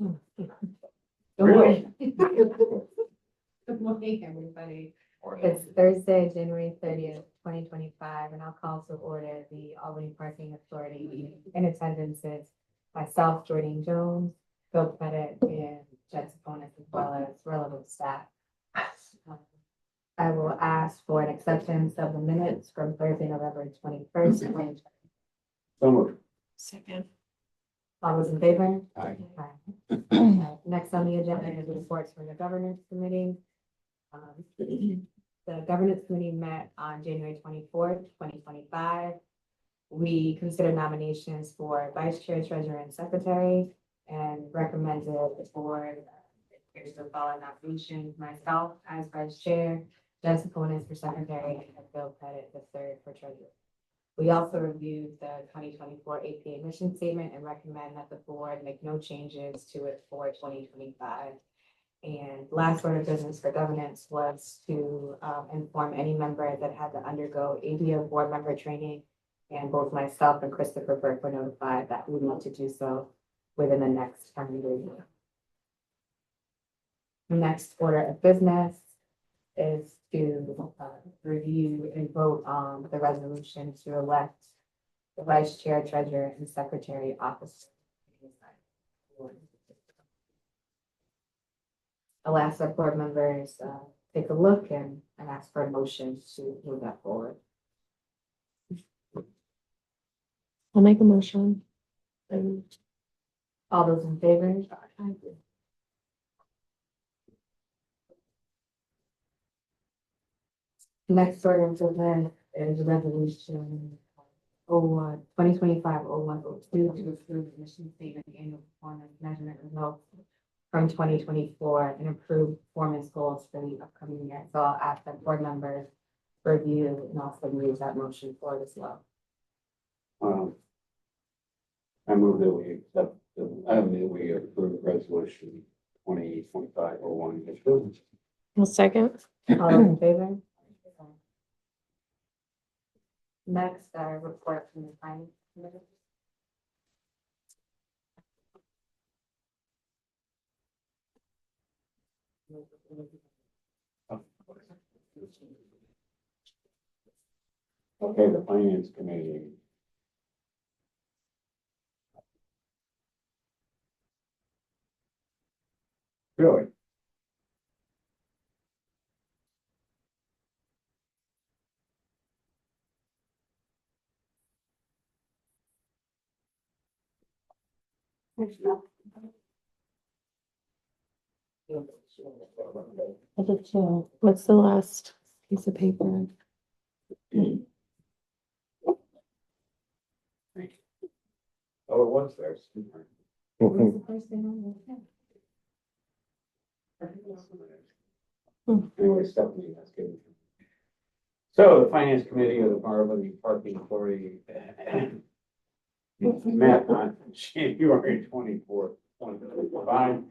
Really? Good morning, everybody. Or It's Thursday, January 30th, 2025, and I'll call to order the Albany Parking Authority meeting. In attendance is myself, Jordan Jones, Bill Pettit, and Jessica Ponis, as well as relevant staff. I will ask for an acceptance of the minutes from Thursday, November 21st, 2020. So moved. Second. All those in favor? Aye. Aye. Next on the agenda is reports from the governance committee. The governance committee met on January 24th, 2025. We considered nominations for vice chair, treasurer, and secretary, and recommended the board. Here's the following nominations: myself as vice chair, Jessica Ponis for secretary, and Bill Pettit the third for treasurer. We also reviewed the 2024 APA mission statement and recommend that the board make no changes to it for 2025. And last order of business for governance was to inform any member that had to undergo ABO board member training. And both myself and Christopher Burke were notified that we need to do so within the next calendar year. The next order of business is to review and vote on the resolution to elect the vice chair, treasurer, and secretary officer. I'll ask our board members take a look and ask for a motion to move that forward. I'll make a motion. All those in favor? Next order of business is resolution 2025-0102 to approve the mission statement annual performance measurement results from 2024 and improve performance goals for the upcoming year. So I'll ask that board members review and also use that motion forward as well. I move that we accept, I move we approve resolution 2025-01. I'll second. All those in favor? Next, our report from the finance committee. Okay, the finance committee. Really? I did too. What's the last piece of paper? Oh, it was there. What was the first thing on the Anyway, Stephanie has given. So the finance committee of the Albany Parking Authority met on January 24th, 2025.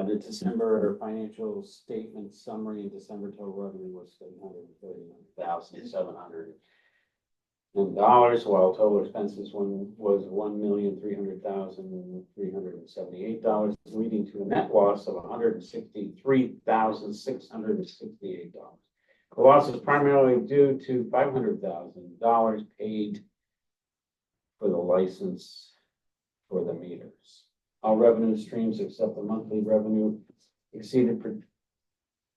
The December financial statement summary and December total revenue was $739,700. While total expenses was $1,300,378, leading to a net loss of $163,668. The loss is primarily due to $500,000 paid for the license for the meters. All revenue streams except the monthly revenue exceeded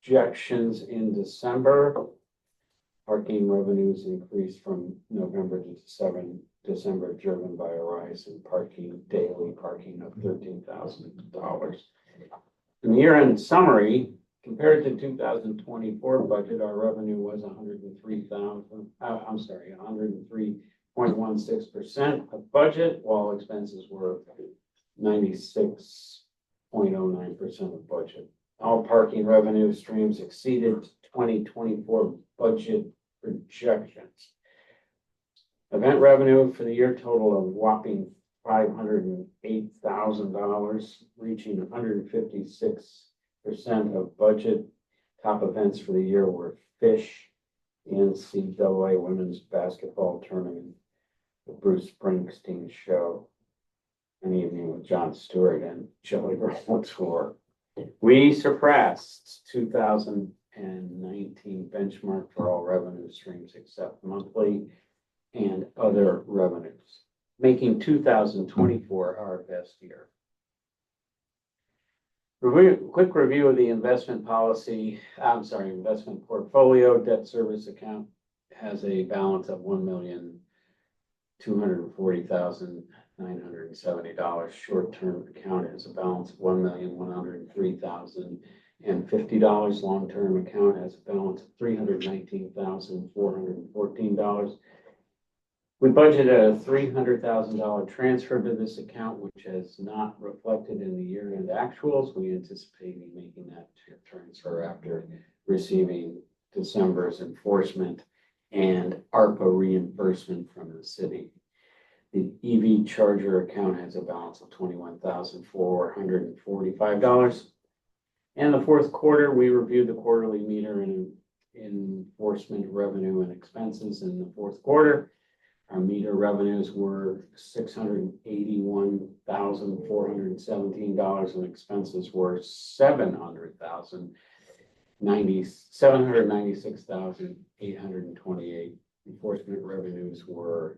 projections in December. Parking revenues increased from November to December, driven by a rise in daily parking of $13,000. In the year-end summary, compared to 2024 budget, our revenue was 103.16% of budget, while expenses were 96.09% of budget. All parking revenue streams exceeded 2024 budget projections. Event revenue for the year total of whopping $508,000, reaching 156% of budget. Top events for the year were Fish, NCAA Women's Basketball Tournament, the Bruce Springsteen show, an evening with Jon Stewart and Shelley Grant tour. We surpassed 2019 benchmark for all revenue streams except monthly and other revenues, making 2024 our best year. Quick review of the investment investment portfolio. Debt service account has a balance of $1,240,970. Short-term account has a balance of $1,103,050. Long-term account has a balance of $319,414. We budgeted a $300,000 transfer to this account, which has not reflected in the year-end actuals. We anticipate making that transfer after receiving December's enforcement and ARPA reimbursement from the city. The EV charger account has a balance of $21,445. In the fourth quarter, we reviewed the quarterly meter and enforcement revenue and expenses in the fourth quarter. Our meter revenues were $681,417 and expenses were $796,828. Enforcement revenues were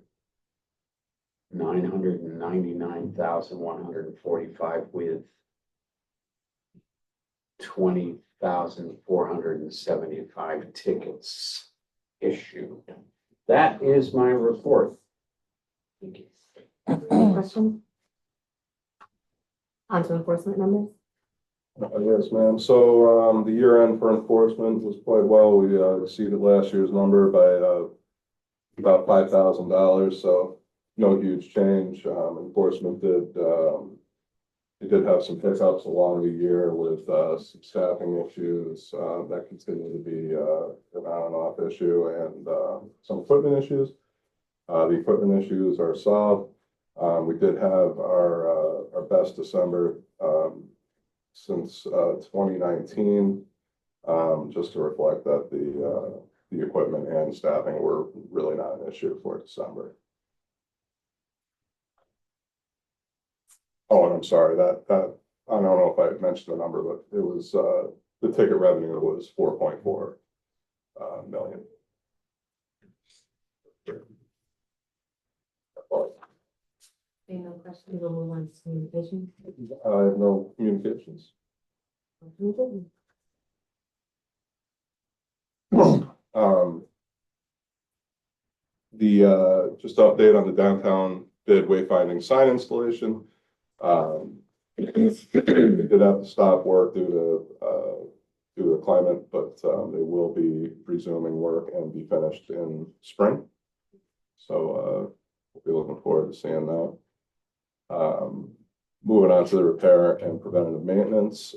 $999,145 with 20,475 tickets issued. That is my report. Thank you. Any questions? On to enforcement numbers. Yes, ma'am. So the year end for enforcement was quite well. We exceeded last year's number by about $5,000. So no huge change. Enforcement did have some hiccups along the year with some staffing issues that continue to be an on and off issue, and some equipment issues. The equipment issues are solved. We did have our best December since 2019, just to reflect that the equipment and staffing were really not an issue for December. Oh, and I'm sorry, that I don't know if I mentioned the number, but it was the ticket revenue was 4.4 million. Any no questions? We'll move on to communication. I have no communications. Just update on the downtown bid wayfinding sign installation. We did have to stop work due to climate, but they will be resuming work and be finished in spring. So we'll be looking forward to seeing that. Moving on to the repair and preventative maintenance.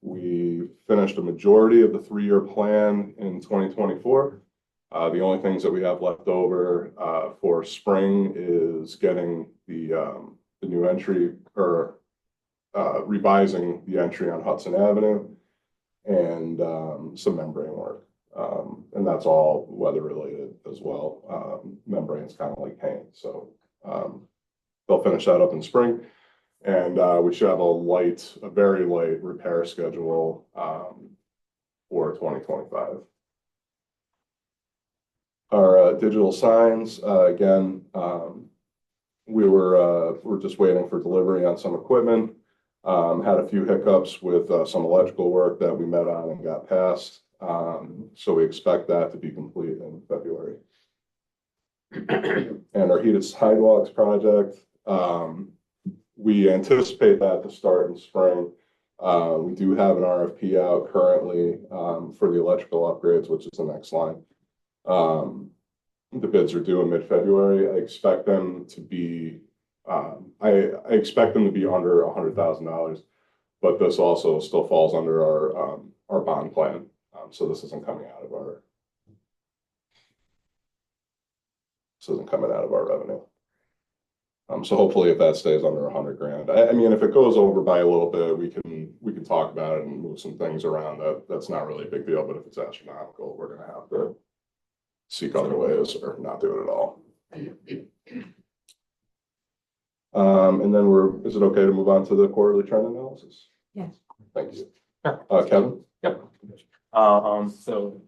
We finished a majority of the 3-year plan in 2024. The only things that we have left over for spring is getting the new entry, or revising the entry on Hudson Avenue, and some membrane work. And that's all weather related as well. Membrane's kind of like paint, so they'll finish that up in spring, and we should have a very light repair schedule for 2025. Our digital signs, again, we're just waiting for delivery on some equipment. Had a few hiccups with some electrical work that we met on and got passed. So we expect that to be complete in February. And our heated sidewalks project, we anticipate that to start in spring. We do have an RFP out currently for the electrical upgrades, which is the next line. The bids are due in mid-February. I expect them to be I expect them to be under $100,000, but this also still falls under our bond plan. So this isn't coming out of our revenue. So hopefully, if that stays under $100,000, I mean, if it goes over by a little bit, we can talk about it and move some things around. That's not really a big deal. But if it's astronomical, we're going to have to seek other ways or not do it at all. And then is it okay to move on to the quarterly trend analysis? Yes. Thank you. Sure. Kevin? Yep. So.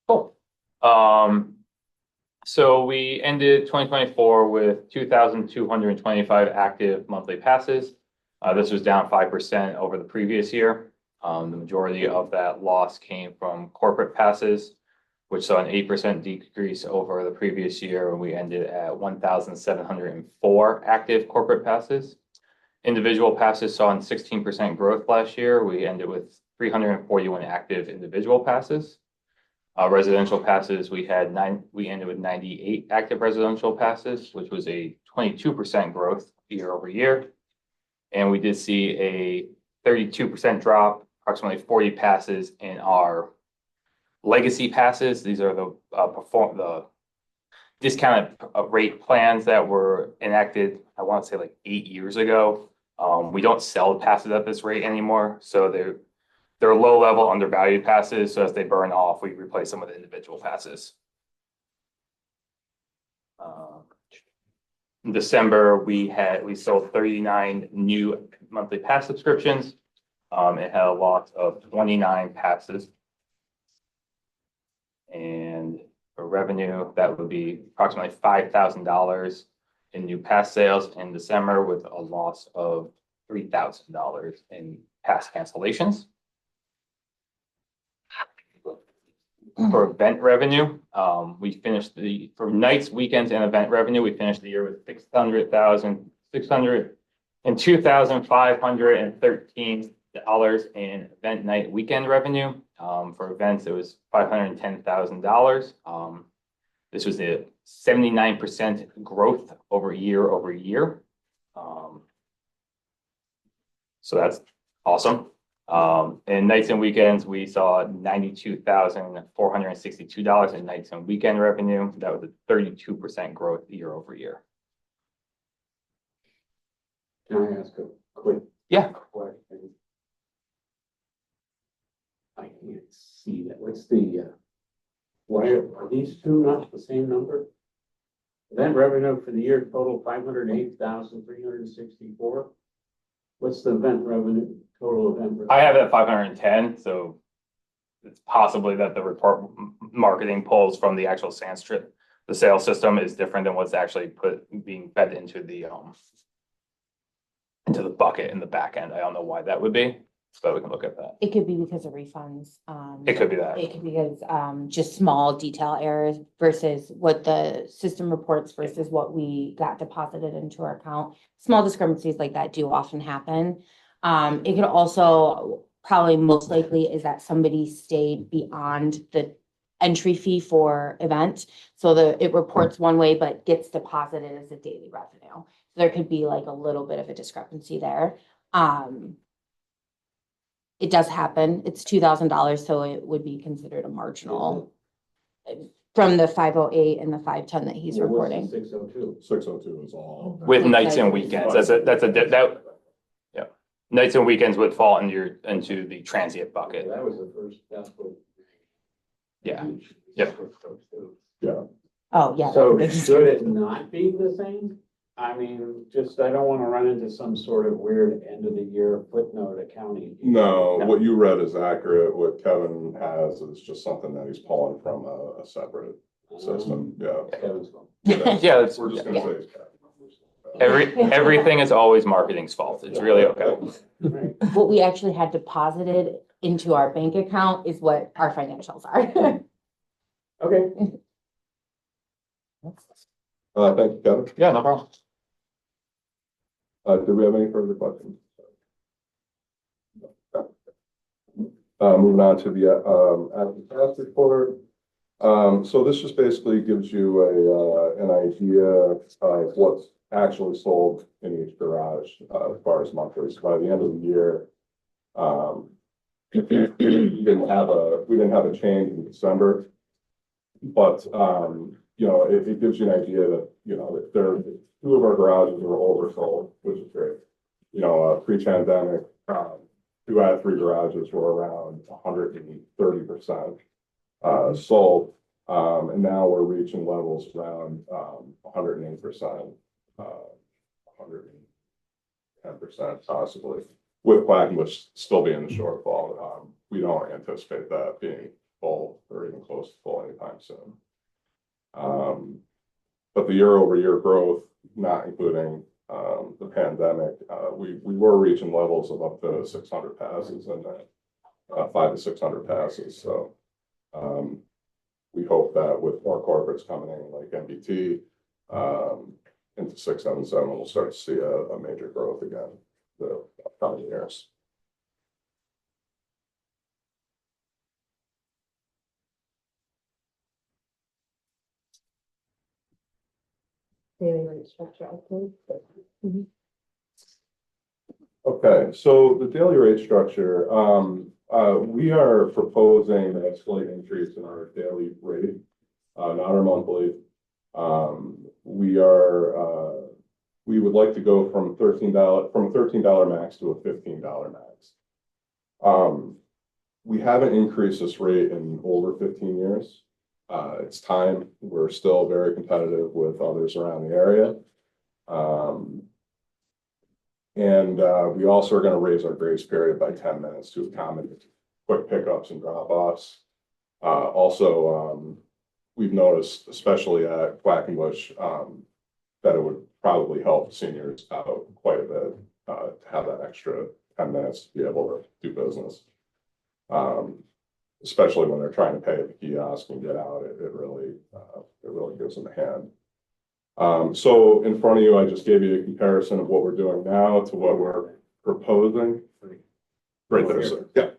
Cool. So we ended 2024 with 2,225 active monthly passes. This was down 5% over the previous year. The majority of that loss came from corporate passes, which saw an 8% decrease over the previous year, and we ended at 1,704 active corporate passes. Individual passes saw a 16% growth last year. We ended with 341 active individual passes. Residential passes, we ended with 98 active residential passes, which was a 22% growth year over year. And we did see a 32% drop, approximately 40 passes in our legacy passes. These are the discounted rate plans that were enacted, I want to say like 8 years ago. We don't sell passes at this rate anymore, so they're low-level, undervalued passes. So as they burn off, we replace them with individual passes. In December, we sold 39 new monthly pass subscriptions. It had a loss of 29 passes. And for revenue, that would be approximately $5,000 in new pass sales in December, with a loss of $3,000 in pass cancellations. For event revenue, we finished for nights, weekends, and event revenue, we finished the year with $602,513 in event night weekend revenue. For events, it was $510,000. This was a 79% growth over year. So that's awesome. And nights and weekends, we saw $92,462 in nights and weekend revenue. That was a 32% growth year over year. Can I ask a quick question? I can't see that. What's why are these two not the same number? Event revenue for the year total 508,364. What's the event revenue, total event revenue? I have it at 510, so it's possibly that the report marketing pulls from the actual sales strip. The sales system is different than what's actually being fed into the bucket in the back end. I don't know why that would be, but we can look at that. It could be because of refunds. It could be that. It could be because, just small detail errors versus what the system reports versus what we got deposited into our account. Small discrepancies like that do often happen. It could also, probably most likely, is that somebody stayed beyond the entry fee for event. So it reports one way, but gets deposited as a daily revenue. So there could be like a little bit of a discrepancy there. It does happen. It's $2,000, so it would be considered a marginal from the 508 and the 510 that he's reporting. 602. 602 is all. With nights and weekends, nights and weekends would fall into the transient bucket. That was the first, that's what. Yeah. Yep. Yeah. Oh, yeah. So should it not be the same? I mean, I don't want to run into some sort of weird end of the year footnote accounting. No, what you read is accurate. What Kevin has is just something that he's pulling from a separate system. Yeah. Kevin's phone. Yeah, We're just gonna say it's Kevin. everything is always marketing's fault. It's really okay. Right. What we actually had deposited into our bank account is what our financials are. Okay. Thank you, Kevin. Yeah, no problem. Do we have any further questions? Moving on to the active pass report. So this just basically gives you an idea of what's actually sold in each garage as far as monthly. So by the end of the year, we didn't have a change in December, but it gives you an idea that that there two of our garages are oversold, which is great. Pre-pandemic, 2 out of 3 garages were around 130% sold. And now we're reaching levels around 108%, 110% possibly, with Quackenbush still being the shortfall. We don't anticipate that being full or even close to full anytime soon. But the year-over-year growth, not including the pandemic, we were reaching levels of up to 600 passes and 500 to 600 passes. So we hope that with more corporates coming in like MBT into 677, we'll start to see a major growth again the upcoming years. Daily rate structure, I think. Okay, so the daily rate structure, we are proposing a slight increase in our daily rate, not our monthly. We would like to go from a $13 max to a $15 max. We haven't increased this rate in over 15 years. It's time. We're still very competitive with others around the area. We also are going to raise our grace period by 10 minutes to accommodate quick pickups and drop-offs. Also, we've noticed, especially at Quackenbush, that it would probably help seniors out quite a bit to have that extra 10 minutes to be able to do business. Especially when they're trying to pay at the kiosk and get out, it really gives them a hand. So in front of you, I just gave you a comparison of what we're doing now to what we're proposing. Right there, sir. Yeah.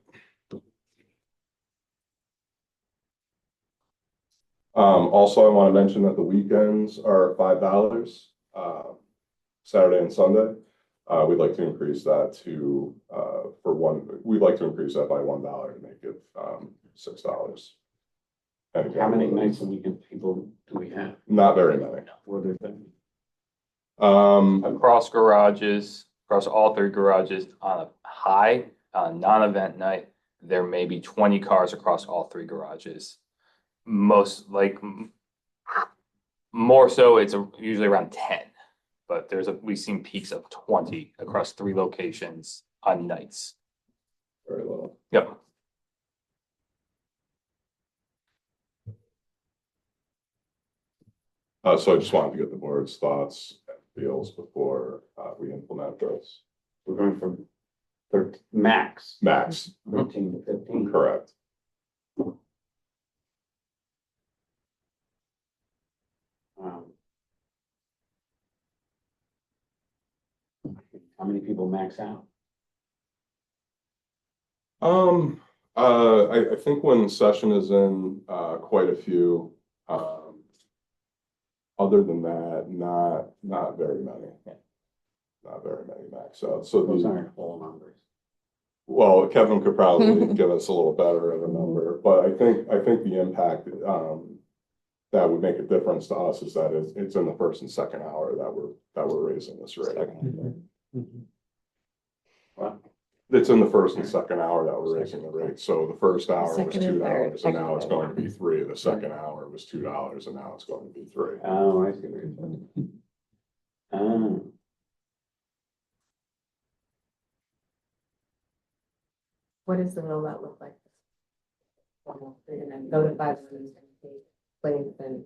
Also, I want to mention that the weekends are $5, Saturday and Sunday. We'd like to increase that to we'd like to increase that by $1 to make it $6. And How many nights a week people do we have? Not very many. What are they? Across garages, across all 3 garages on a non-event night, there may be 20 cars across all 3 garages. More so, it's usually around 10, but we've seen peaks of 20 across 3 locations on nights. Very little. Yep. So I just wanted to get the board's thoughts and feels before we implement this. We're going from 13 max, Max, 13 to 15. correct. How many people max out? I think when session is in, quite a few. Other than that, not very many. Not very many max out. So Those the, aren't whole numbers. well, Kevin could probably give us a little better of a number, but I think the impact that would make a difference to us is that it's in the first and second hour that we're raising this rate. What? It's in the first and second hour that we're raising the rate. So the first hour was second and third. $2, and now it's going to be $3. The second hour was $2, and now it's going to be $3. Oh, I see what you're saying. Oh. What does the rollout look like? They're gonna notify them and take place in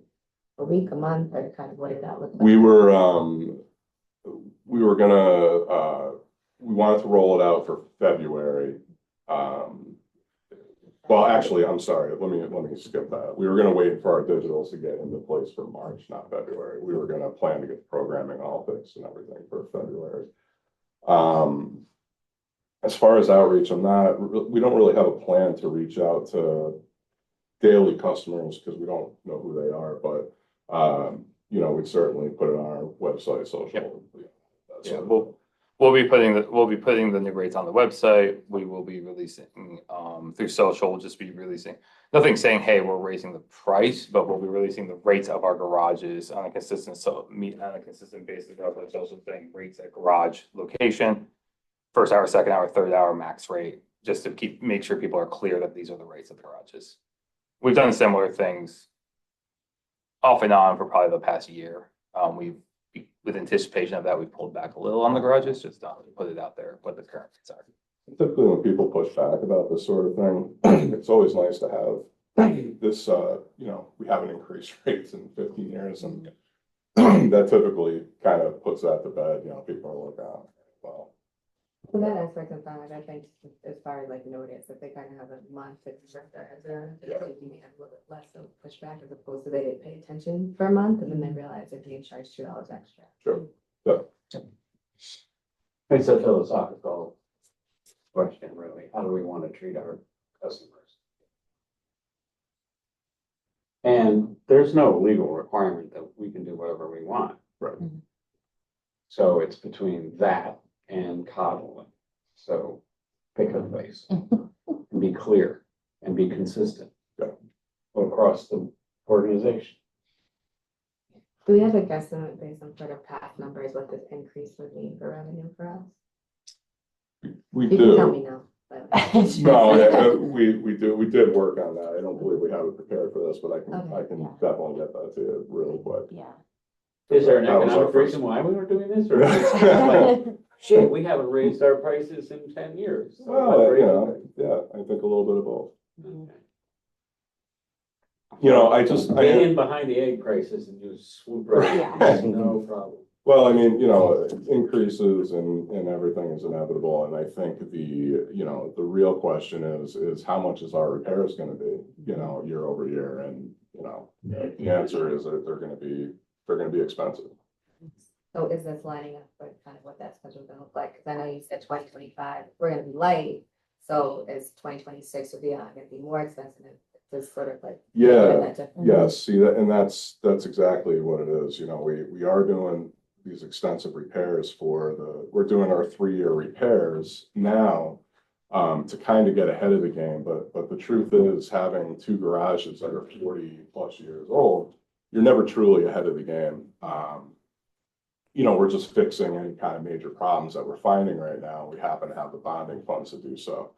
a week, a month, or kind of what did that look like? We wanted to roll it out for February. Well, actually, I'm sorry, let me skip that. We were gonna wait for our digitals to get into place for March, not February. We were gonna plan to get the programming all fixed and everything for February. As far as outreach, we don't really have a plan to reach out to daily customers because we don't know who they are, but we'd certainly put it on our website, social. Yeah, we'll be putting the new rates on the website. We will be releasing through social. We'll just be releasing nothing saying, hey, we're raising the price, but we'll be releasing the rates of our garages on a consistent basis. Of our social thing, rates at garage location. first hour, second hour, third hour max rate, just to make sure people are clear that these are the rates of the garages. We've done similar things off and on for probably the past year. With anticipation of that, we've pulled back a little on the garages, just to put it out there, what the current rates are. Typically, when people push back about this sort of thing, it's always nice to have this, we haven't increased rates in 15 years, and that typically kind of puts that to bed, people are like, oh, well. So that aspect of that, I think, as far as like notice, if they kind of have a month to convert that as a, Yeah. you may have a little bit less of pushback as opposed to they didn't pay attention for a month and then they realize they're being charged $2 extra. Sure. Yeah. It's a philosophical question, really. How do we want to treat our customers? And there's no legal requirement that we can do whatever we want. Right. So it's between that and coddling. So pick a place and be clear and be consistent across the organization. Do we have a guesstimate based on sort of past numbers, what this increase would mean for revenue for us? We You can tell do. me no, but. No, we do. We did work on that. I don't believe we have it prepared for this, but I can Okay. yeah. Definitely get that to you really quick. Yeah. Is there an That was our economic first- reason why we were doing this? Or is it like, shit, we haven't raised our prices in 10 years. So let's Well, raise it. yeah, I think a little bit of both. Okay. I Get in behind the egg prices and just swoop right Yeah. in. No problem. well, I mean, increases and everything is inevitable. And I think the real question is how much is our repairs gonna be, year over year? And, the answer is that they're gonna be expensive. So is this lining up with kind of what that schedule gonna look like? Cause I know you said 2025, we're gonna be light. So is 2026 or beyond gonna be more expensive? Just sort of like. Yeah, that difference? yes, see that, and that's exactly what it is. We are doing these extensive repairs we're doing our 3-year repairs now to kind of get ahead of the game. But the truth is, having 2 garages that are 40+ years old, you're never truly ahead of the game. We're just fixing any kind of major problems that we're finding right now. We happen to have the bonding funds to do so.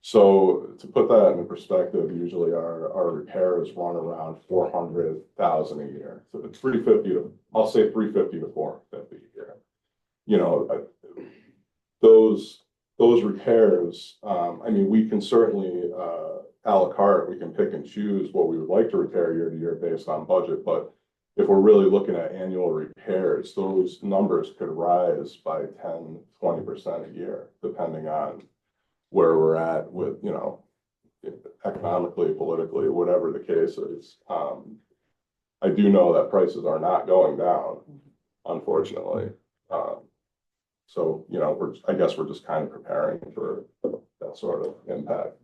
So to put that into perspective, usually our repairs run around 400,000 a year. So it's 350 to, I'll say 350 to 450 a year. Those repairs, we can certainly a la carte, we can pick and choose what we would like to repair year to year based on budget. But if we're really looking at annual repairs, those numbers could rise by 10-20% a year, depending on where we're at with, economically, politically, whatever the case is. I do know that prices are not going down, unfortunately. So, I guess we're just kind of preparing for that sort of impact.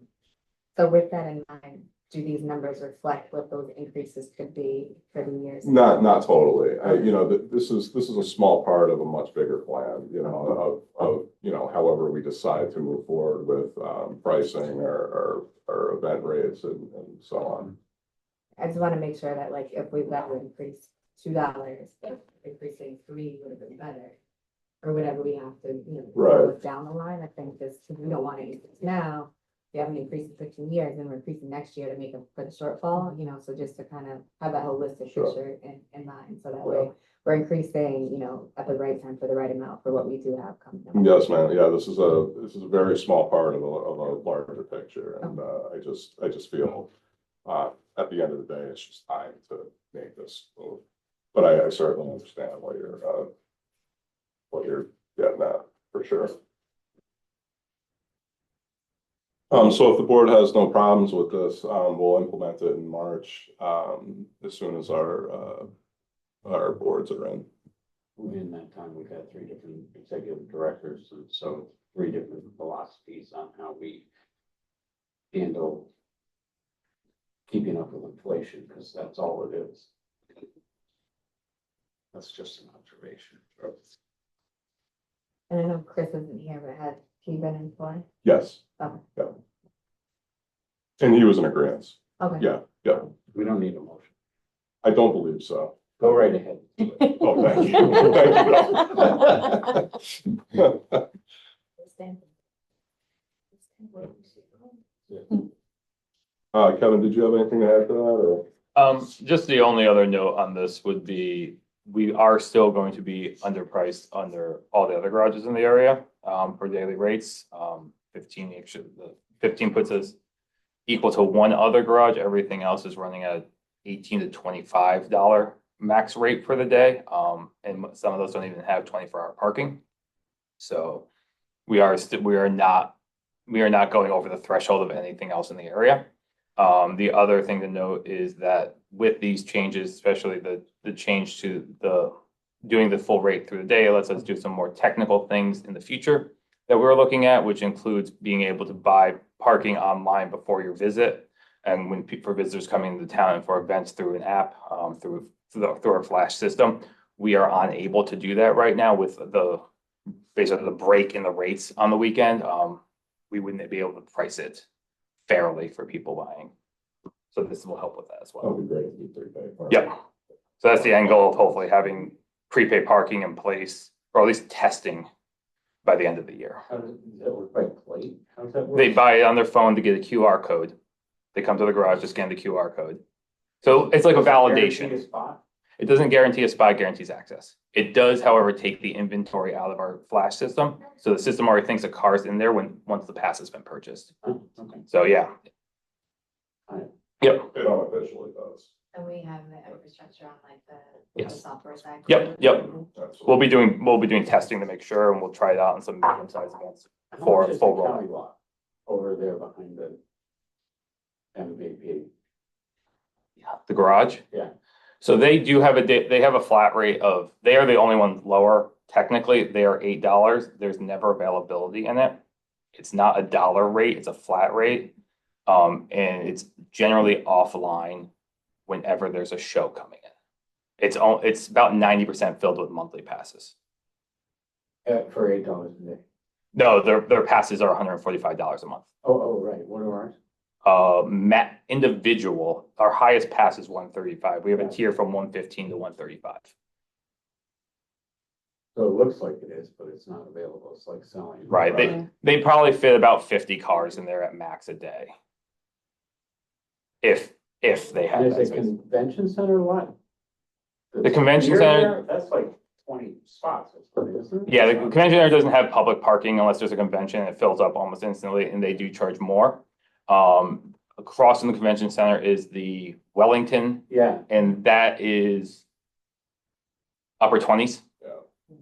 So with that in mind, do these numbers reflect what those increases could be for the years? Not totally. This is a small part of a much bigger plan, of however we decide to move forward with pricing or event rates and so on. I just want to make sure that like, if we've got to increase $2, increasing 3 would have been better. Or whatever we have to, Right. look down the line. I think this, we don't want to increase now. We haven't increased in 15 years and we're increasing next year to make up for the shortfall, so just to kind of have that holistic Sure. picture in mind. So that way we're increasing, at the right time for the right amount for what we do have coming up. Yes, ma'am. Yeah, this is a very small part of a larger picture. And I just feel at the end of the day, it's just time to make this move. But I certainly understand what you're getting at, for sure. So if the board has no problems with this, we'll implement it in March, as soon as our boards are in. In that time, we've had 3 different executive directors, and so 3 different philosophies on how we handle keeping up with inflation, because that's all it is. That's just an observation. And I know Chris isn't here, but had he been employed? Yes. Okay. Yeah. And he was in agreement. Okay. Yeah. We don't need a motion. I don't believe so. Go right ahead. Oh, thank you. Thank you. stand. Kevin, did you have anything to add to that, or? Just the only other note on this would be, we are still going to be underpriced under all the other garages in the area, for daily rates. 15, actually, the 15 puts us equal to one other garage. Everything else is running at $18 to $25 max rate for the day. And some of those don't even have 24-hour parking. So we are not going over the threshold of anything else in the area. The other thing to note is that with these changes, especially the change to doing the full rate through the day, lets us do some more technical things in the future that we're looking at, which includes being able to buy parking online before your visit. And when for visitors coming into town and for events through an app, through our flash system, we are unable to do that right now with basically the break in the rates on the weekend. We wouldn't be able to price it fairly for people buying. So this will help with that as That well. would be great if you prepaid. Yep. So that's the end goal of hopefully having prepaid parking in place, or at least testing by the end of the year. How does that work by plate? How does that work? They buy it on their phone to get a QR code. They come to the garage to scan the QR code. So it's like a Guarantee a validation. spot? It doesn't guarantee a spot, it guarantees access. It does, however, take the inventory out of our flash system. So the system already thinks a car's in there once the pass has been purchased. Oh, okay. So yeah. Alright. Yep, It unofficially does. And we have the infrastructure on like the Yes. software side. Yep. Absolutely. we'll be doing testing to make sure, and we'll try it out in some medium-sized events. How For much is full the rollout. county lot over there behind the MVP? The garage? Yeah. So they do have they have a flat rate of, they are the only ones lower. Technically, they are $8. There's never availability in it. It's not a dollar rate, it's a flat rate. And it's generally offline whenever there's a show coming in. It's about 90% filled with monthly passes. For $8 a day. No, their passes are $145 a month. Oh, right. What are ours? Individual, our highest pass is 135. We have a tier from 115 to 135. So it looks like it is, but it's not available. It's like selling. Right, they probably fit about 50 cars in there at max a day. If they have And that is it space. convention center or what? The convention Theater center- there, that's like 20 spots, isn't it? Yeah, the convention center doesn't have public parking unless there's a convention. It fills up almost instantly, and they do charge more. Across from the convention center is the Wellington, Yeah, and that is upper 20s. Yeah.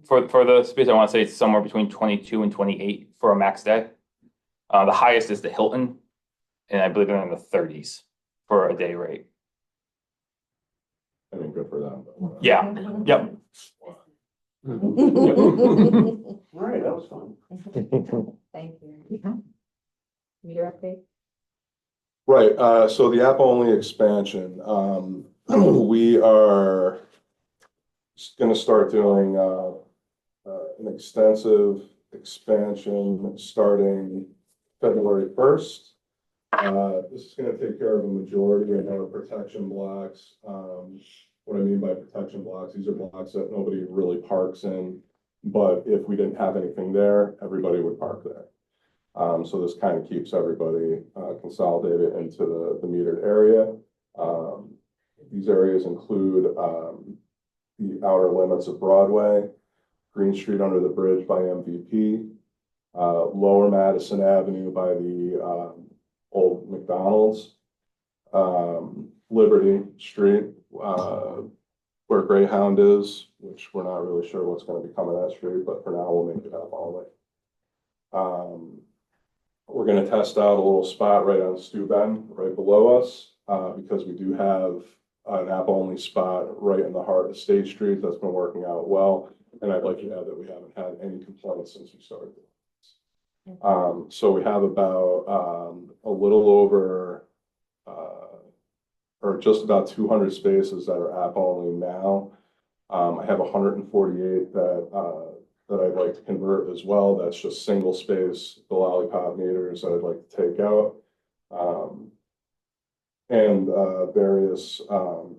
For the space. I want to say it's somewhere between 22 and 28 for a max day. The highest is the Hilton, and I believe they're in the 30s for a day rate. I mean, good for them. but whatever. Yeah, yep. all right, that was fun. Thank you. Meter update? Right, so the app-only expansion, we are gonna start doing, an extensive expansion starting February 1st. This is gonna take care of a majority of our protection blocks. What I mean by protection blocks, these are blocks that nobody really parks in, but if we didn't have anything there, everybody would park there. So this kind of keeps everybody consolidated into the metered area. These areas include the outer limits of Broadway, Green Street under the bridge by MVP, Lower Madison Avenue by the old McDonald's, Liberty Street, where Greyhound is, which we're not really sure what's going to become of that street, but for now we'll make it up all the way. We're gonna test out a little spot right on Steuben, right below us, because we do have an app-only spot right in the heart of State Street that's been working out well. And I'd like to add that we haven't had any complaints since we started. So we have about a little over, or just about 200 spaces that are app-only now. I have 148 that I'd like to convert as well. That's just single space, the lollipop meters that I'd like to take out. And various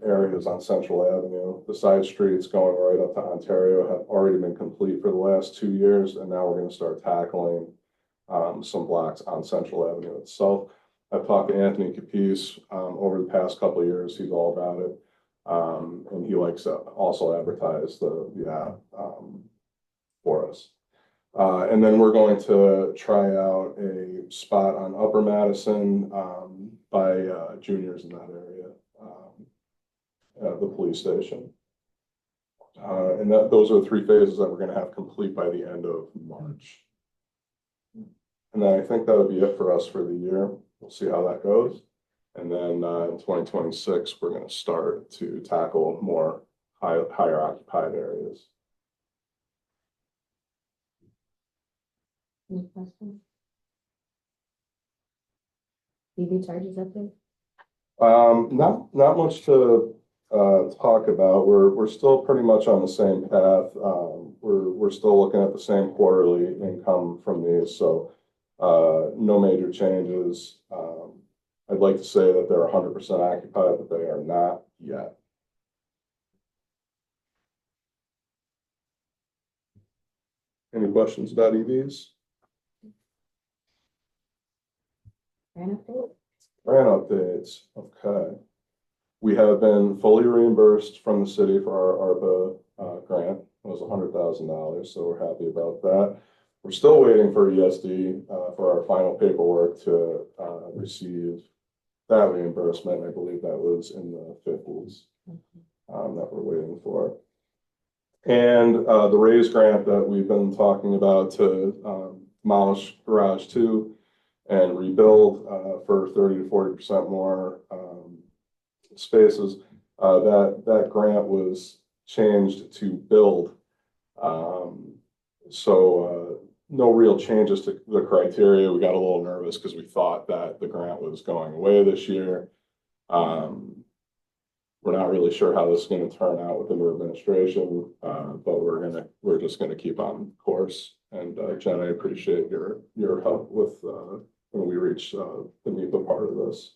areas on Central Avenue. The side streets going right up to Ontario have already been complete for the last 2 years, and now we're gonna start tackling some blocks on Central Avenue itself. I've talked to Anthony Capiz, over the past couple of years. He's all about it. And he likes to also advertise the app, for us. And then we're going to try out a spot on Upper Madison, by, juniors in that area, at the police station. And those are the 3 phases that we're gonna have complete by the end of March. And then I think that'll be it for us for the year. We'll see how that goes. And then, in 2026, we're gonna start to tackle more higher occupied areas. Any questions? EV charges up there? Not much to talk about. We're still pretty much on the same path. We're still looking at the same quarterly income from these, so no major changes. I'd like to say that they're 100% occupied, but they are not yet. Any questions about EVs? Grant update? Grant updates, okay. We have been fully reimbursed from the city for our ARPA grant. It was $100,000, so we're happy about that. We're still waiting for ESD for our final paperwork to receive that reimbursement. I believe that was in the 50s that we're waiting for. And the raise grant that we've been talking about to demolish Garage 2 and rebuild for 30 to 40% more spaces. That grant was changed to build. So no real changes to the criteria. We got a little nervous because we thought that the grant was going away this year. We're not really sure how this is going to turn out with the new administration, but we're just gonna keep on course. And Jen, I appreciate your help with when we reach the NEPA part of this.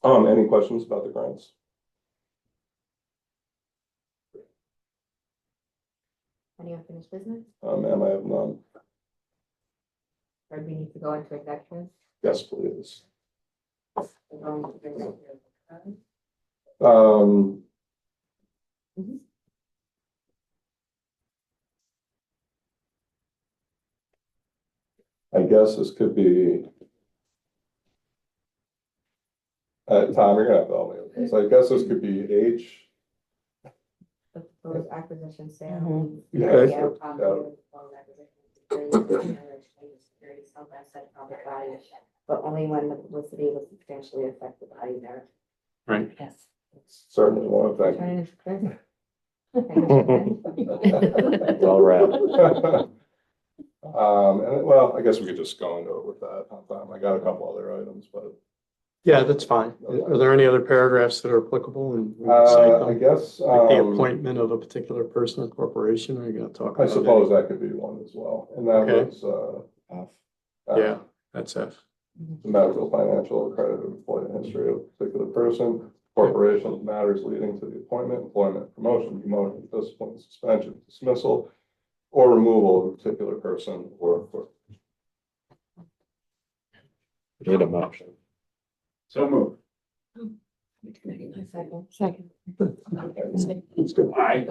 Any questions about the grants? Any unfinished business? Ma'am, I have none. Or do we need to go into executive? Yes, please. We're going to executive. I guess this could be. Tom, you're gonna have to help me with this. I guess this could be H. The proposed acquisition sale. Mhm. Yeah. Yeah, probably proposed acquisition, security, some asset, public value, but only when the publicity was substantially affected by either. Right. Yes. Certainly want to thank Turn it into Chris. Well read. And well, I guess we could just go into it with that. I got a couple other items, but Yeah, that's fine. Are there any other paragraphs that are applicable and we can cite I them? guess, Like the appointment of a particular person or corporation, are you gonna talk I about suppose that could be one as well. And that Okay. was, that? Yeah, that's F. the medical, financial, or credit employment history of a particular person, corporation, matters leading to the appointment, employment, promotion, demotion, discipline, suspension, dismissal, or removal of a particular person or. Need a motion. So move. Second. Second. Okay. That's good. Aye.